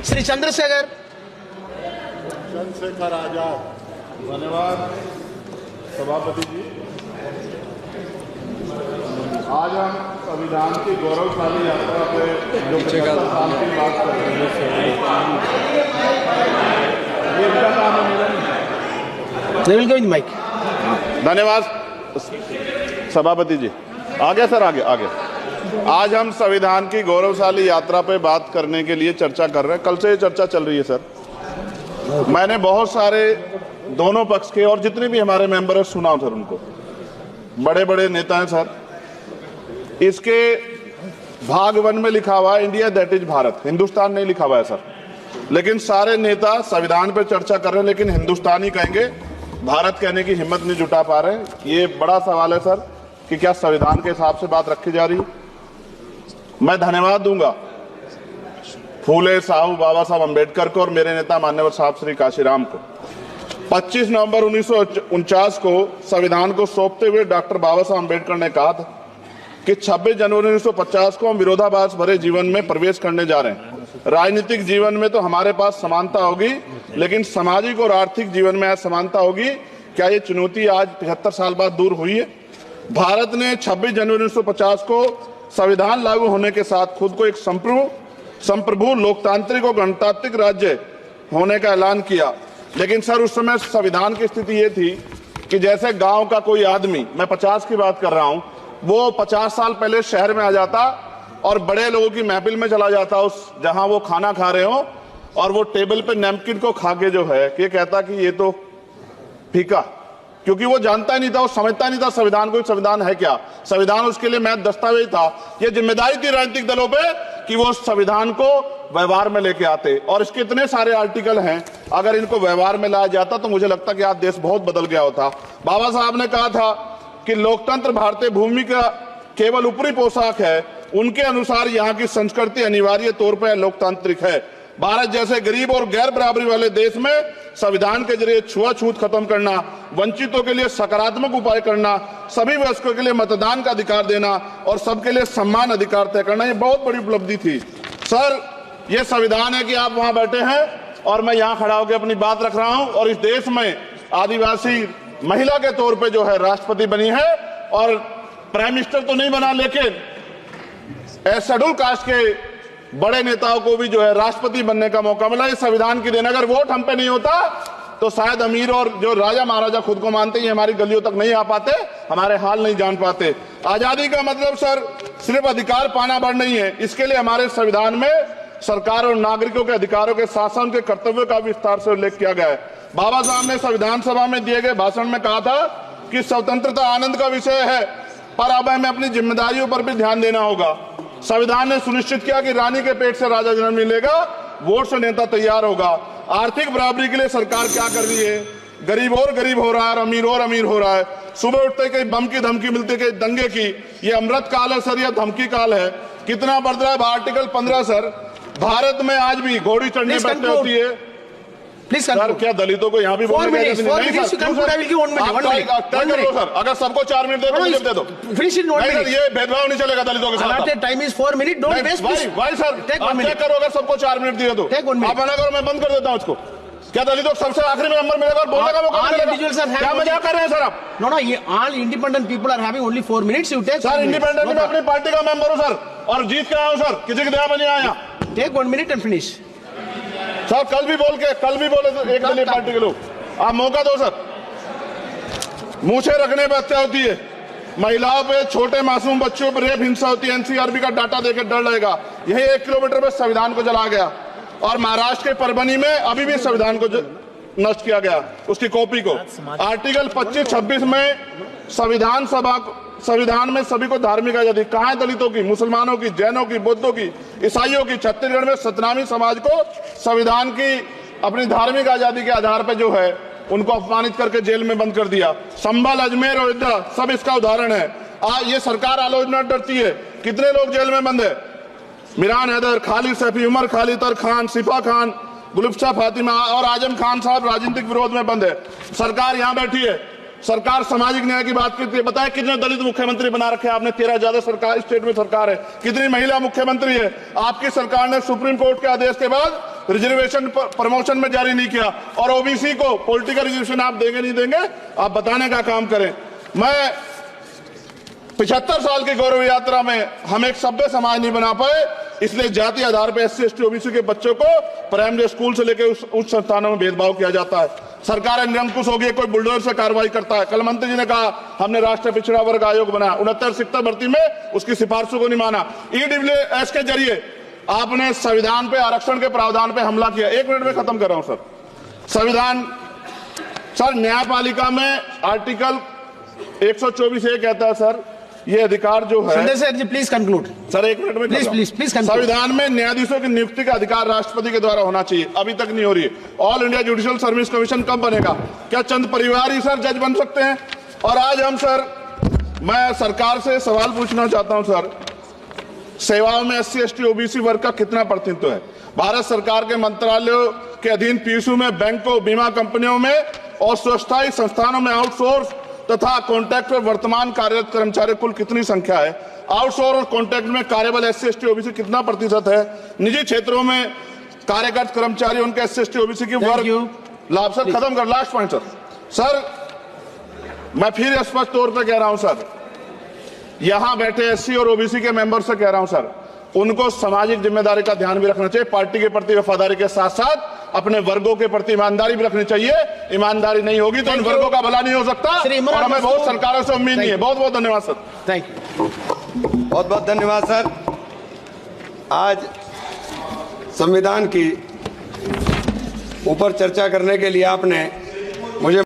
श्री चंद्रशेखर आजाद। धन्यवाद सभापति जी। आज हम संविधान की गौरवशाली यात्रा पे जो 75 साल की बात कर रहे हैं, ये इनका काम है। माइक। धन्यवाद सभापति जी। आगे सर, आगे आगे। आज हम संविधान की गौरवशाली यात्रा पे बात करने के लिए चर्चा कर रहे हैं। कल से ये चर्चा चल रही है सर। मैंने बहुत सारे दोनों पक्ष के और जितने भी हमारे मेंबर हैं सुना सर, उनको बड़े बड़े नेता हैं सर। इसके भाग 1 में लिखा हुआ है India that is Bharat, Hindustan नहीं लिखा हुआ है सर। लेकिन सारे नेता संविधान पे चर्चा कर रहे हैं, लेकिन हिंदुस्तान ही कहेंगे, भारत कहने की हिम्मत नहीं जुटा पा रहे हैं। ये बड़ा सवाल है सर कि क्या संविधान के हिसाब से बात रखी जा रही। मैं धन्यवाद दूंगा फूले साहू बाबा साहब अम्बेडकर को और मेरे नेता मान्यवर साहब श्री काशीराम को। 25 नवंबर 1949 को संविधान को सौंपते हुए डॉक्टर बाबा साहब अम्बेडकर ने कहा था कि 26 जनवरी 1950 को हम विरोधाभास भरे जीवन में प्रवेश करने जा रहे हैं। राजनीतिक जीवन में तो हमारे पास समानता होगी, लेकिन सामाजिक और आर्थिक जीवन में असमानता होगी। क्या ये चुनौती आज 75 साल बाद दूर हुई है? भारत ने 26 जनवरी 1950 को संविधान लागू होने के साथ खुद को एक संप्रभु लोकतांत्रिक और गणतांत्रिक राज्य होने का ऐलान किया। लेकिन सर उस समय संविधान की स्थिति ये थी कि जैसे गांव का कोई आदमी, मैं 50 की बात कर रहा हूं, वो 50 साल पहले शहर में आ जाता और बड़े लोगों की महफिल में चला जाता, उस जहां वो खाना खा रहे हो, और वो टेबल पे नैपकिन को खा के जो है ये कहता कि ये तो फीका, क्योंकि वो जानता ही नहीं था, वो समझता नहीं था संविधान को, संविधान है क्या। संविधान उसके लिए महज दस्तावेज था। ये जिम्मेदारी थी राजनीतिक दलों पे कि वो संविधान को व्यवहार में लेके आते। और इसके इतने सारे आर्टिकल हैं, अगर इनको व्यवहार में लाया जाता तो मुझे लगता कि आज देश बहुत बदल गया होता। बाबा साहब ने कहा था कि लोकतंत्र भारतीय भूमि का केवल ऊपरी पोशाक है, उनके अनुसार यहाँ की संस्कृति अनिवार्य तौर पर लोकतांत्रिक है। भारत जैसे गरीब और गैर बराबरी वाले देश में संविधान के जरिए छुआछूत खत्म करना, वंचितों के लिए सकारात्मक उपाय करना, सभी वयस्कों के लिए मतदान का अधिकार देना और सबके लिए सम्मान अधिकार तय करना, ये बहुत बड़ी उपलब्धि थी सर। ये संविधान है कि आप वहां बैठे हैं और मैं यहाँ खड़ा होकर अपनी बात रख रहा हूं, और इस देश में आदिवासी महिला के तौर पे जो है राष्ट्रपति बनी है, और प्राइम मिनिस्टर तो नहीं बना, लेकिन शेड्यूल कास्ट के बड़े नेताओं को भी जो है राष्ट्रपति बनने का मौका मिला। इस संविधान की देन, अगर वोट हम पे नहीं होता तो शायद अमीर और जो राजा महाराजा खुद को मानते हैं हमारी गलियों तक नहीं आ पाते, हमारे हाल नहीं जान पाते। आजादी का मतलब सर सिर्फ अधिकार पाना भर नहीं है, इसके लिए हमारे संविधान में सरकार और नागरिकों के अधिकारों के साथ साथ उनके कर्तव्यों का विस्तार से उल्लेख किया गया है। बाबा साहब ने संविधान सभा में दिए गए भाषण में कहा था कि स्वतंत्रता आनंद का विषय है, पर अब हमें अपनी जिम्मेदारियों पर भी ध्यान देना होगा। संविधान ने सुनिश्चित किया कि रानी के पेट से राजा जन्म नहीं लेगा, वोट से नेता तैयार होगा। आर्थिक बराबरी के लिए सरकार क्या कर रही है? गरीब और गरीब हो रहा है और अमीर हो रहा है। सुबह उठते कहीं बम की धमकी मिलती, कहीं दंगे की। ये अमृत काल है सर, यह धमकी काल है। कितना बढ़ रहा है आर्टिकल 15 सर। भारत में आज भी घोड़ी चढ़ने बैठने होती है सर। क्या दलितों को यहाँ भी बोलने का नहीं सर? अगर सबको 4 मिनट दे दो, ये भेदभाव नहीं चलेगा दलितों के साथ। Time is 4 minute, don't waste भाई सर, आप चेक करो, अगर सबको 4 मिनट दिए तो आप मना करो, मैं बंद कर देता हूँ इसको। क्या दलितों को सबसे आखिरी में नंबर मिलेगा और बोलने का मौका मिलेगा? क्या मजाक कर रहे हैं सर आप? नो, ये all independent people are having only 4 minutes. You take sir, independent में अपनी पार्टी का मेंबर हूँ सर, और जीत के आया हूँ सर, किसी की दया में नहीं आया। Take 1 minute and finish sir. कल भी बोले तो एक दलीय पार्टी के लोग, आप मौका दो सर। मूछे रखने पर हत्या होती है, महिलाओं पे, छोटे मासूम बच्चों पर रेप हिंसा होती है। एनसीआरबी का डाटा देकर डर लगेगा। यही 1 किलोमीटर में संविधान को जला गया, और महाराष्ट्र के परभनी में अभी भी संविधान को नष्ट किया गया, उसकी कॉपी को। आर्टिकल 25-26 में संविधान में सभी को धार्मिक आजादी। कहाँ है दलितों की, मुसलमानों की, जैनों की, बौद्धों की, ईसाइयों की? छत्तीसगढ़ में सतनामी समाज को संविधान की अपनी धार्मिक आजादी के आधार पर जो है उनको अपमानित करके जेल में बंद कर दिया। संभल, अजमेर, अयोध्या सब इसका उदाहरण है। ये सरकार आलोचना डरती है। कितने लोग जेल में बंद है? मिरान हैदर, खालिद सैफी, उमर खालिद खान, सिफा खान, गुलफ्शा फातिमा और आजम खान साहब राजनीतिक विरोध में बंद है। सरकार यहाँ बैठी है, सरकार सामाजिक न्याय की बात करती है। बताए कितने दलित मुख्यमंत्री बना रखे आपने? 13 ज्यादा सरकार स्टेट में सरकार है। कितनी महिला मुख्यमंत्री है? आपकी सरकार ने सुप्रीम कोर्ट के आदेश के बाद रिजर्वेशन प्रमोशन में जारी नहीं किया, और ओबीसी को पॉलिटिकल रिजर्वेशन आप देंगे नहीं देंगे, आप बताने का काम करें। मैं 75 साल की गौरव यात्रा में हम एक सभ्य समाज नहीं बना पाए, इसलिए जाति आधार पर SC ST OBC के बच्चों को प्राइमरी स्कूल से लेकर उच्च संस्थानों में भेदभाव किया जाता है। सरकार निरंकुश हो गई, कोई बुलडोजर से कार्रवाई करता है। कल मंत्री जी ने कहा हमने राष्ट्रीय पिछड़ा वर्ग आयोग बनाया, 69 शिक्षक भर्ती में उसकी सिफारिशों को नहीं माना। EWS के जरिए आपने संविधान पे आरक्षण के प्रावधान पे हमला किया। 1 मिनट में खत्म कर रहा हूं सर। संविधान सर, न्यायपालिका में आर्टिकल 124 ये कहता है सर, ये अधिकार जो है, Sanjay sir ji please conclude sir 1 minute में प्लीज संविधान में न्यायाधीशों की नियुक्ति का अधिकार राष्ट्रपति के द्वारा होना चाहिए, अभी तक नहीं हो रही है। All India judicial service commission कब बनेगा? क्या चंद परिवार ही सर जज बन सकते हैं? और आज हम सर, मैं सरकार से सवाल पूछना चाहता हूं सर, सेवाओं में SC ST OBC वर्ग का कितना प्रतिनिधित्व है? भारत सरकार के मंत्रालयों के अधीन PSU में, बैंकों, बीमा कंपनियों में और स्वच्छता संस्थानों में आउटसोर्स तथा कॉन्ट्रैक्ट पर वर्तमान कार्यरत कर्मचारी कुल कितनी संख्या है? आउटसोर्स और कॉन्ट्रैक्ट में कार्यबल SC ST OBC कितना प्रतिशत है? निजी क्षेत्रों में कार्यरत कर्मचारी, उनके SC ST OBC की वर्ग लाभ। सर खत्म कर, लास्ट पॉइंट सर, मैं फिर स्पष्ट तौर पर कह रहा हूं सर, यहां बैठे SC और OBC के मेंबर से कह रहा हूं सर, उनको सामाजिक जिम्मेदारी का ध्यान भी रखना चाहिए। पार्टी के प्रति वफादारी के साथ साथ अपने वर्गों के प्रति ईमानदारी भी रखनी चाहिए। ईमानदारी नहीं होगी तो इन वर्गों का भला नहीं हो सकता, और हमें बहुत सरकारों से उम्मीद नहीं है। बहुत बहुत धन्यवाद सर। Thank you. बहुत बहुत धन्यवाद सर। आज संविधान की ऊपर चर्चा करने के लिए आपने मुझे